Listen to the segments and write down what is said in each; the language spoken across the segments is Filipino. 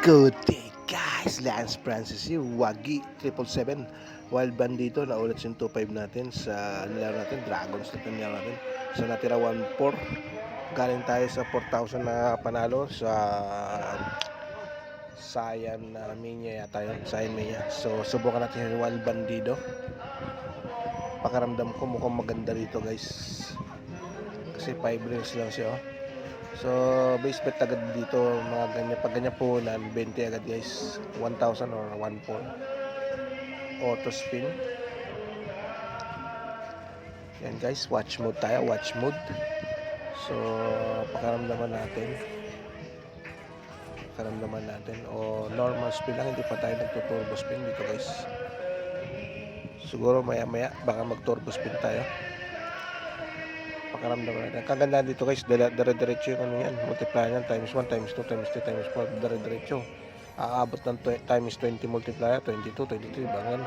Good day guys, Lance Francis here, Wagi 777 Wild Bandito, naulit yung 2.5 natin sa nilaro natin, Dragons na nilaro natin. So natira 1.4, galing tayo sa 4,000 na panalo sa Sayan Minya yata yun, Sayan Minya. So subukan natin yung Wild Bandido. Pakaramdam ko mukhang maganda rito guys, kasi 5 reels lang siya oh. So, base bet agad dito, mga ganyan, pag ganyan puhunan, 20 agad guys, 1,000 or 1.4. Auto spin. Yan guys, watch mode tayo, watch mode. So, pakaramdaman natin, o normal spin lang, hindi pa tayo nagto-turbo spin dito guys. Siguro maya maya, baka mag-turbo spin tayo. Pakaramdaman natin. Kagandaan dito guys, dire-diretso yung ano yan, multiplier yan, times 1, times 2, times 3, times 4, dire-diretso. Aabot ng times 20 multiplier, 22, 23, bangan.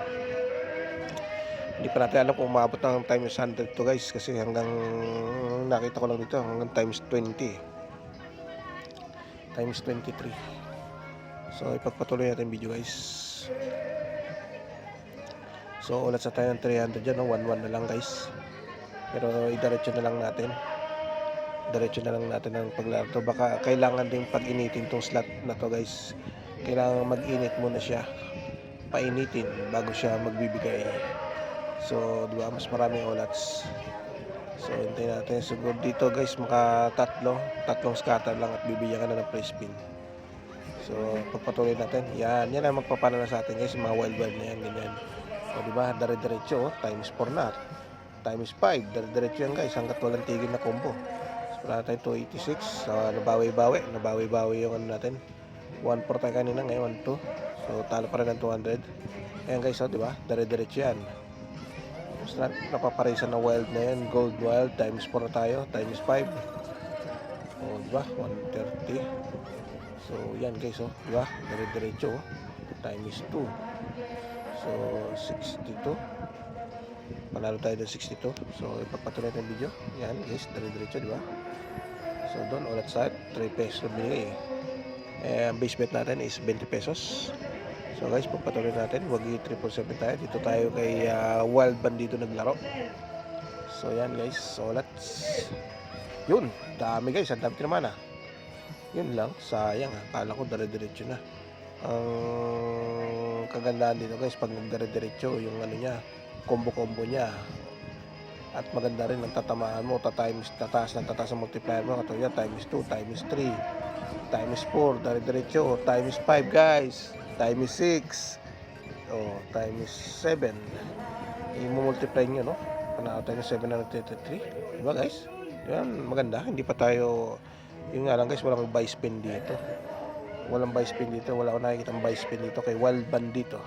Hindi pa natin alam kung maabot ng times 100 to guys, kasi hanggang nakita ko lang dito, hanggang times 20. Times 23. So, ipagpatuloy natin video guys. So, ulat sa tayo ng 300 dyan, no? 1-1 na lang guys. Pero idiretso na lang natin ang paglaro to. Baka kailangan din pag-initin tong slot na to guys. Kailangan mag-init muna siya, painitin bago siya magbibigay. So diba, mas maraming ulats. So hintayin natin. Siguro dito guys, tatlong scatter lang at bibigyan ka na ng free spin. So pagpatuloy natin, yan ang magpapanalo sa atin guys, mga wild wild na yan, ganyan. So diba, dire-diretso, times 4 na, times 5, dire-diretso yan guys, hanggat walang tigil na combo. So wala tayo 286, nabawi-bawi yung ano natin, 1.4 tayo kanina, ngayon 1.2. So talo pa rin ng 200. Ayan guys, so diba, dire-diretso yan. So napaparisa na wild na yan, gold wild, times 4 tayo, times 5. O diba, 130. So yan guys, oh, diba, dire-diretso, times 2. So 62. Panalo tayo ng 62. So ipagpatuloy natin video. Yan guys, dire-diretso, diba? So doon ulit sa 3 pesos binigay. Ang base bet natin is 20 pesos. So guys, pagpatuloy natin, Wagi 777 tayo. Dito tayo kay Wild Bandito naglaro. So yan guys, so let's yun, dami guys, ang dami naman yun lang, sayang kala ko dire-diretso na. Ang kagandaan dito guys, pag nagdire-diretso yung ano niya, combo niya, at maganda rin ang tatamaan mo, tataas ang multiplier mo, katulad yan, times 2, times 3, times 4, dire-diretso, times 5 guys, times 6, times 7, i-multiply nyo, no? Panalo tayo ng 733, diba guys? Yan, maganda, hindi pa tayo, yun nga lang guys, walang buy spin dito. Wala akong nakikita buy spin dito kay Wild Bandito.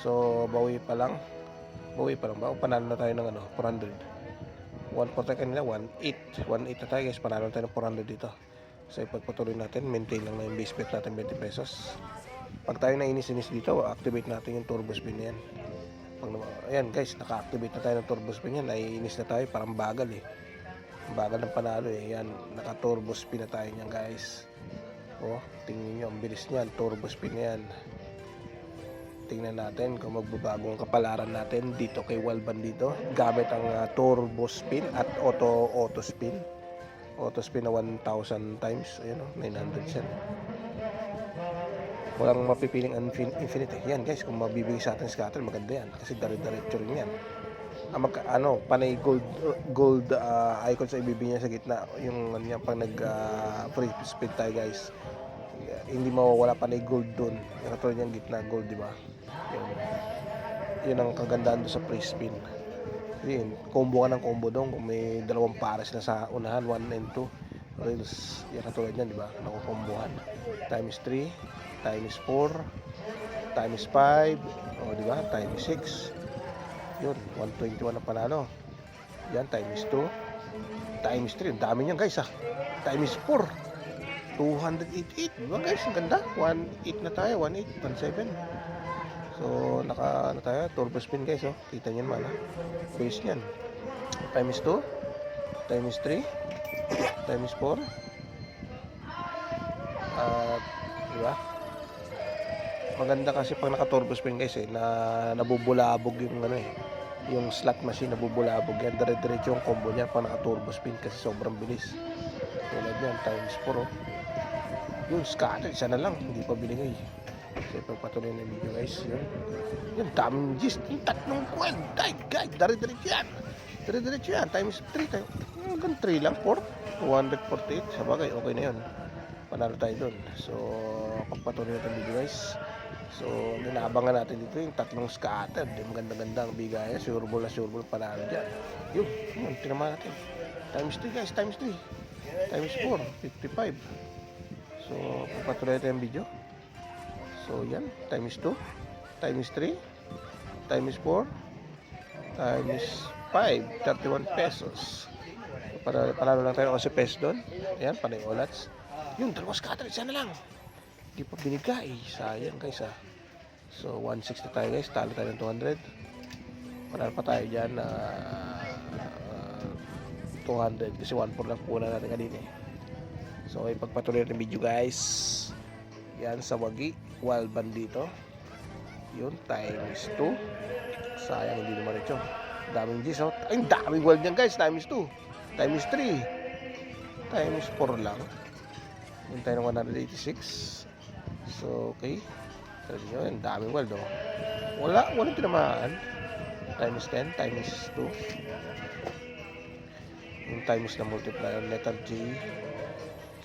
So bawi pa lang ba? Panalo na tayo ng 400. 1.4 tayo kanina, 1.8 na tayo guys, panalo tayo ng 400 dito. So ipagpatuloy natin, maintain lang na yung base bet natin, 20 pesos. Pag tayo nainis dito, activate natin yung turbo spin yan. Ayan guys, naka-activate na tayo ng turbo spin yan. Naiinis na tayo, parang bagal bagal ng panalo yan. Naka-turbo spin na tayo niyan guys. Tingnan nyo, ang bilis niyan, turbo spin yan. Tingnan natin kung magbabago ang kapalaran natin dito kay Wild Bandito gamit ang turbo spin at auto spin na 1,000 times. Ayun, 900 yan. Walang mapipiling infinite. Yan guys, kung mabibigay sa atin scatter, maganda yan kasi dire-diretso rin yan. Panay gold icon sa ibibigay niya sa gitna, yung pag free spin tayo guys, hindi mawawala panay gold doon. Yung katulad niyang gitna gold, di ba? Yun ang kagandaan doon sa free spin. Yun, combo ka ng combo doon kung may dalawang pares na sa unahan, 1 and 2 reels. Yan katulad niyan, di ba? Nakukombohan. Times 3, times 4, times 5, di ba? Times 6. Yun, 121 ang panalo. Yan, times 2, times 3. Ang dami niyan guys Times 4, 288. Diba guys, ang ganda. 1.8 na tayo, 1.8, 1.7. So, tayo, turbo spin guys, kita niyo naman, base niyan. Times 2, times 3, times 4. Diba? Maganda kasi pag naka-turbo spin guys na nabubulabog yung yung slot machine nabubulabog yan. Dire-diretso yung combo niya pag naka-turbo spin kasi sobrang bilis. Tulad yan, times 4 oh. Yung scatter, isa na lang, hindi pa binigay. So ipagpatuloy na video guys, yun. Yung daming gist, yung tatlong coin, guide, dire-diretso yan. Dire-diretso yan, times 3 tayo. Hanggang 3 lang, 4, 248. Sabagay, okay na yun. Panalo tayo dun. So, pagpatuloy natin video guys. So, inaabangan natin dito yung tatlong scatter. Maganda-ganda ang bigay. Sure ball panalo dyan. Yun, tinamaan natin. Times 3 guys, times 3. Times 4, 55. So, pagpatuloy natin yung video. So, yan, times 2, times 3, times 4, times 5, 31 pesos. Panalo lang tayo 11 pesos doon. Ayan, panay olats. Yung dalawang scatter, isa na lang. Hindi pa binigay. Sayang guys So 160 tayo guys. Talo tayo ng 200. Panalo pa tayo dyan 200. Kasi 1.4 lang puna natin kanina So ipagpatuloy natin video guys. Yan sa wagi. Wild bandito. Yun times 2. Sayang hindi naman ito. Daming G's Ay daming wild yan guys. Times 2. Times 3. Times 4 lang. Yung tayo ng 186. So, okay. Sabi nyo, yung daming wild, oh. Walang tinamaan. Times 10, times 2. Yung times na multiplier, letter J.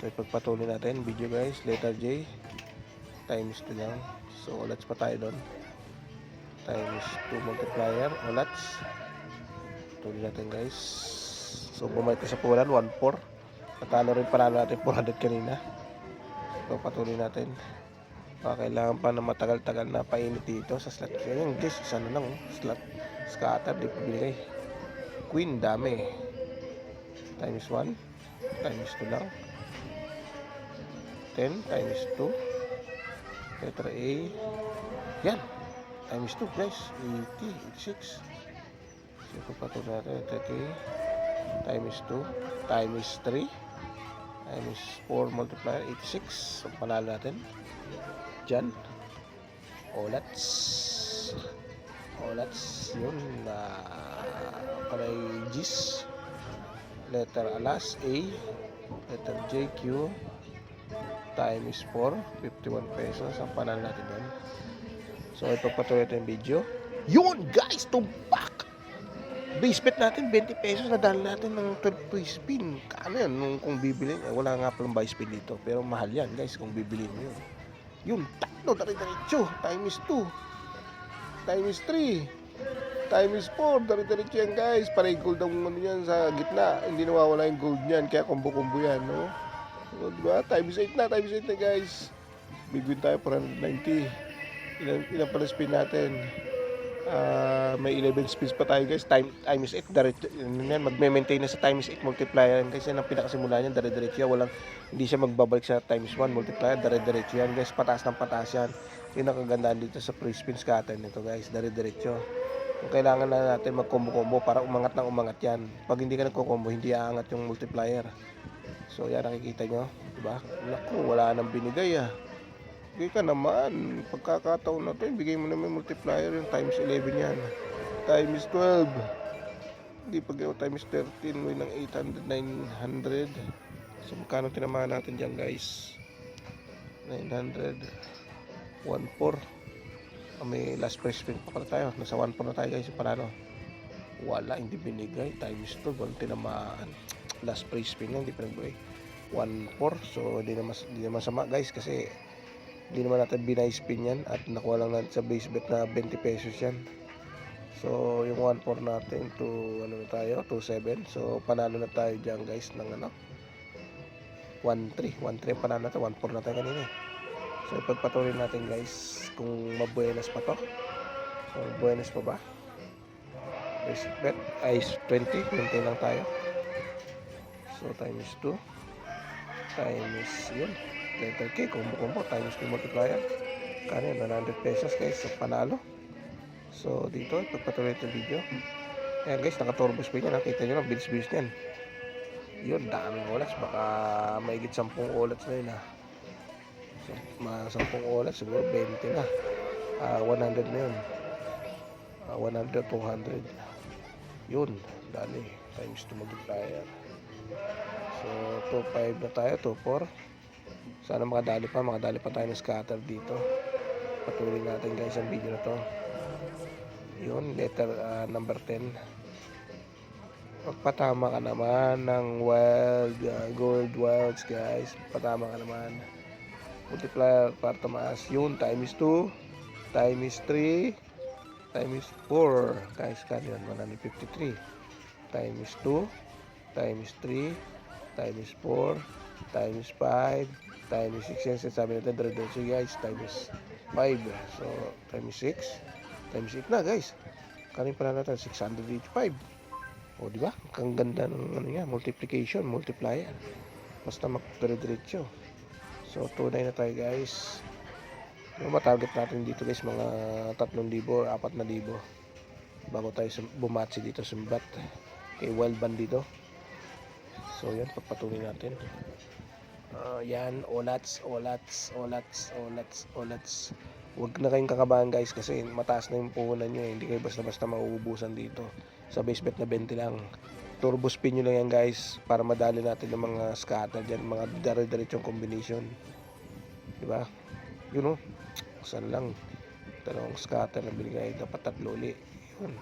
So, ipagpatuloy natin. Video guys, letter J. Times 2 lang. So, olats pa tayo doon. Times 2 multiplier, olats. Tuloy natin guys. So, bumalik ka sa pulan, 1.4. Natalo rin panalo natin 400 kanina. So, patuloy natin. Kailangan pa na matagal-tagal na painit dito sa slot. Yan guys, isa na lang slot. Scatter, di pa binigay. Queen, dami. Times 1. Times 2 lang. 10 times 2. Letter A. Yan. Times 2 guys. 80, 86. So, patuloy natin. Letter A. Times 2. Times 3. Times 4 multiplier 86. So panalo natin dyan. Olats yun kalay G's. Letter alas A. Letter JQ times 4 51 pesos ang panalo natin dyan. So ito patuloy natin yung video. Yun guys, tumpak base bet natin 20 pesos, nadali natin ng 12 free spin. Kano yan kung bibilin? Wala nga palang buy spin dito, pero mahal yan guys kung bibilin mo yun. Yung tatlo, dari-diretso, times 2, times 3, times 4, dari-diretso yan guys. Parang gold ang ano yan sa gitna, hindi nawawala yung gold niyan, kaya combo-combo yan, no? So, diba? Times 8 na guys. Big win tayo, 490. Ilan pala spin natin? May 11 spins pa tayo guys. Times 8 magme-maintain na sa times 8 multiplier guys. Yan ang pinakasimula niyan, dire-diretso yan. Hindi siya magbabalik sa times 1 multiplier, dire-diretso yan guys. Pataas ng pataas yan. Yun ang kagandaan dito sa free spin scatter nito guys, dire-diretso. Kung kailangan na natin mag-combo-combo para umangat ng umangat yan. Pag hindi ka nagko-combo, hindi aangat yung multiplier. So yan, nakikita nyo, diba? Naku, wala nang binigay Bigay ka naman. Pagkakataon na ito, bigay mo naman multiplier yung times 11 yan. Times 12. Hindi pag times 13, may ng 800, 900. So magkano tinamaan natin dyan guys? 900. 1.4. May last price spin pa pala tayo. Nasa 1.4 na tayo guys. Parano? Wala, hindi binigay. Times 12, walang tinamaan. Last price spin yan, hindi pinagbigay. 1.4. So hindi naman sama guys kasi hindi naman natin binay spin yan at nakuha lang natin sa base bet na 20 pesos yan. So yung 1.4 natin to ano na tayo, 2.7. So panalo na tayo dyan guys ng 1.3 panalo na tayo, 1.4 na tayo kanina So ipagpatuloy natin guys kung mabuenas pa to. So buenas pa ba? Base bet ay 20 lang tayo. So times 2 times yun letter K, combo times 2 multiplier. Kano 100 pesos guys sa panalo. So dito, pagpatuloy itong video. Ayan guys, naka-turbo spin yan. Nakita nyo lang, bilis-bilis yan. Yun, daming olats. Baka maigit 10 olats na yun So, mga 10 olats, siguro 20 na. 100 na yun. 100, 200. Yun, dali. Times 2 multiplier. So, 2.5 na tayo, 2.4. Sana makadali pa tayo ng scatter dito. Patuloy natin guys ang video na to. Yun, letter number 10. Magpatama ka naman ng wild, gold wilds guys. Patama ka naman. Multiplier para tumaas. Yun, times 2, times 3, times 4. Guys, kano yun? 153. Times 2, times 3, times 4, times 5, times 6. Yan, sabi natin, diretso guys, times 5. So, times 6, times 8 na guys. Kanin pala natin, 685. O, di ba? Ang ganda ng ano niya, multiplication, multiplier. Basta magdiretso. So, tunay na tayo guys. Yung matarget natin dito guys, mga 3,000 or 4,000 bago tayo bumatsi dito, sumbat kay Wild Bandido. So, yan, pagpatuloy natin. Yan, olats. Huwag na kayong kakabahan guys kasi mataas na yung puhunan nyo. Hindi kayo basta-basta mauubusan dito. Sa base bet na 20 lang. Turbo spin nyo lang yan guys para madali natin ng mga scatter dyan, mga dire-diretsong combination. Diba? Yun o. Saan lang. Dalawang scatter na binigay. Dapat 3 uli. Yun.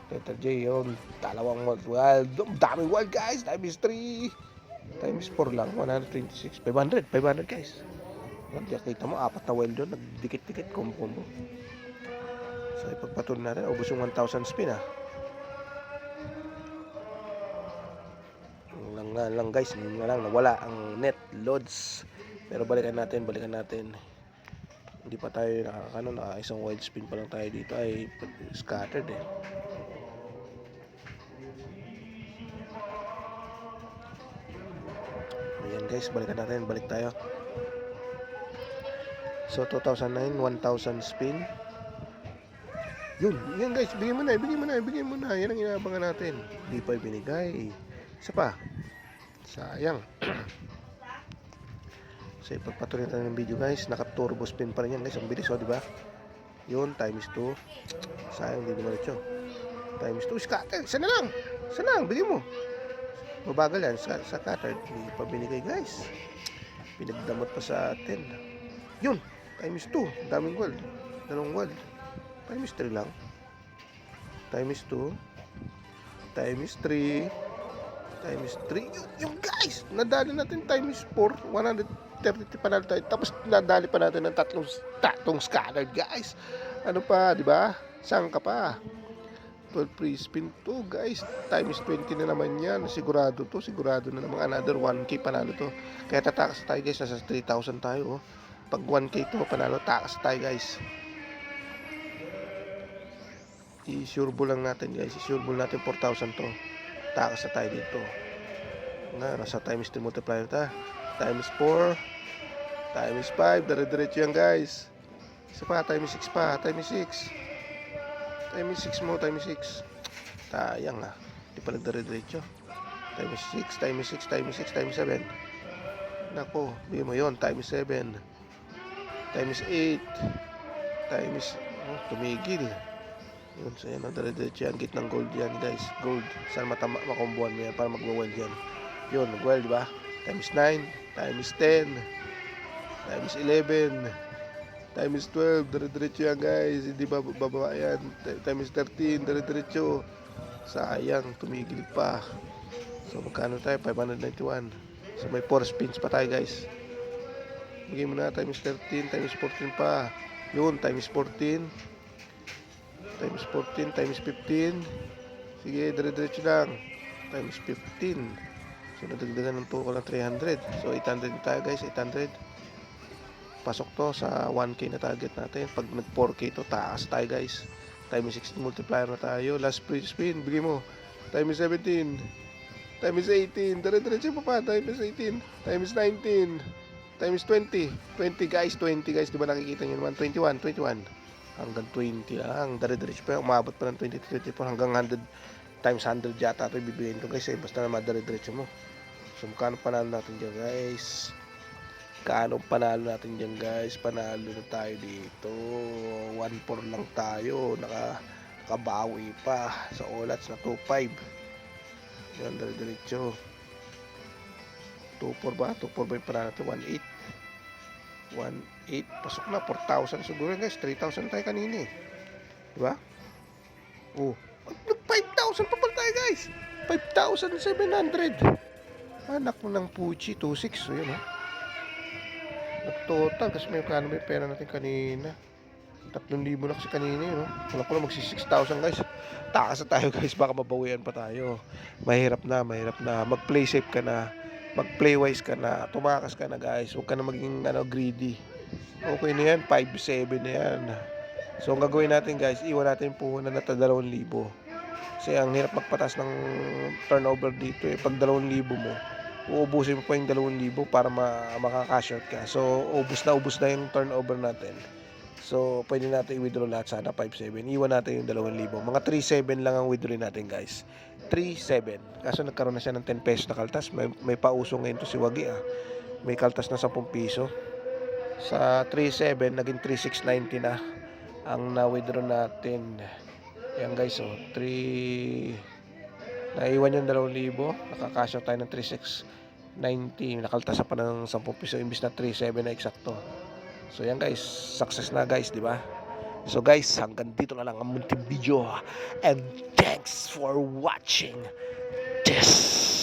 Letter J yun. Dalawang wild. Daming wild guys. Times 3. Times 4 lang. 126. 500 guys. Kita mo, 4 na wild doon. Nagdikit-dikit. Combo. So, ipagpatuloy natin. Ubus yung 1,000 spin lang guys, yun nga lang, nawala ang net loads. Pero balikan natin. Hindi pa tayo isang wild spin pa lang tayo dito ay scattered Ayan guys, balik tayo. So 2009, 1,000 spin. Yun guys, bigyan mo na. Yan ang inaabangan natin. Hindi pa binigay. Isa pa. Sayang. So ipagpatuloy natin ng video guys. Naka-turbo spin pa rin yan guys. Ang bilis di ba? Yun, times 2. Sayang, hindi naman ito. Times 2, scatter. Isa na lang, bigyan mo. Mabagal yan, scatter. Hindi pa binigay guys. Pinagdamot pa sa atin. Yun, times 2. Daming gold. Dalawang gold. Times 3 lang. Times 2. Times 3. Times 3. Yung guys, nadali natin times 4. 130 panalo tayo. Tapos nadali pa natin ng tatlong scatter guys. Ano pa, di ba? Saan ka pa? 12 free spin to guys. Times 20 na naman yan. Sigurado na naman. Another 1k panalo to. Kaya tatakas tayo guys. Nasa 3,000 tayo. Pag 1k to panalo, takas tayo guys. I-sureball lang natin guys. I-sureball natin 4,000 to. Takas na tayo dito. Nasa times 3 multiplier ta. Times 4. Times 5. Dire-diretso yan guys. Isa pa. Times 6 pa. Times 6. Times 6 mo. Times 6. Sayang Hindi pa nagdire-diretso. Times 6. Times 6. Times 6. Times 7. Nako. Bigyan mo yun. Times 7. Times 8. Times. Tumigil. Yun, so yan, dire-diretso yan, gitnang gold yan guys, gold, saan makombuhan mo yan para mag-wild yan, yun, nag-wild diba, times 9, times 10, times 11, times 12, dire-diretso yan guys, hindi ba bababa yan, times 13, dire-diretso, sayang, tumigil pa, so magkano tayo, 591, so may 4 spins pa tayo guys, bigyan mo na, times 13, times 14 pa, yun, times 14, times 14, times 15. Sige, dire-diretso lang. Times 15. So, nadagdagan ng tuko ng 300. So, 800 tayo guys, 800. Pasok to sa 1k na target natin. Pag nag-4k to, taas tayo guys. Times 16 multiplier na tayo. Last free spin, bigay mo. Times 17. Times 18. Dire-diretso pa. Times 18. Times 19. Times 20. 20 guys, 20 guys. Diba nakikita nyo naman? 21. Hanggang 20 lang. Dire-diretso pa. Umabot pa ng 20 to 24. Hanggang 100 times 100 yata ito ibibigay ito guys. Basta na madire-diretso mo. So, magkano panalo natin dyan guys? Kaano panalo natin dyan guys? Panalo na tayo dito. 1-4 lang tayo. Nakabawi pa sa Olats na 2-5. Yan, diretso. 2-4 ba? 2-4 ba yung panalo natin? 1-8. 1-8. Pasok na. 4,000 siguro guys. 3,000 tayo kanina eh. Diba? Oh. 5,000 pa pala tayo guys. 5,700. Anak mo ng Puchi. 2,6. So yun oh. Total kasi may pera natin kanina. 3,000 na kasi kanina yun, no? Wala ko lang magsi 6,000 guys. Takas na tayo guys, baka mabawian pa tayo. Mahirap na. Mag-play safe ka na. Mag-play wise ka na. Tumakas ka na guys. Huwag ka na maging greedy. Okay na yan, 5-7 na yan. So ang gagawin natin guys, iwan natin yung puhunan na 2,000. Kasi ang hirap magpatas ng turnover dito eh. Pag 2,000 mo, uubusin mo pa yung 2,000 para makaka-cash out ka. So, ubus na yung turnover natin. So, pwede natin i-withdraw lahat sana 5,700. Iwan natin yung 2,000. Mga 3,700 lang ang withdraw natin, guys. 3,700. Kaso nagkaroon na siya ng 10 pesos na kaltas. May pauso ngayon to si Wagi, ah. May kaltas na 10 piso. Sa 3,700, naging 3,690 na ang na-withdraw natin. Yan, guys, oh. Naiwan yung 2,000. Nakaka-cash out tayo ng 3,690. Nakaltas pa ng 10 piso imbis na 3,700 na eksakto. So yan guys, success na guys, di ba? So guys, hanggang dito na lang ang munting video. And thanks for watching this.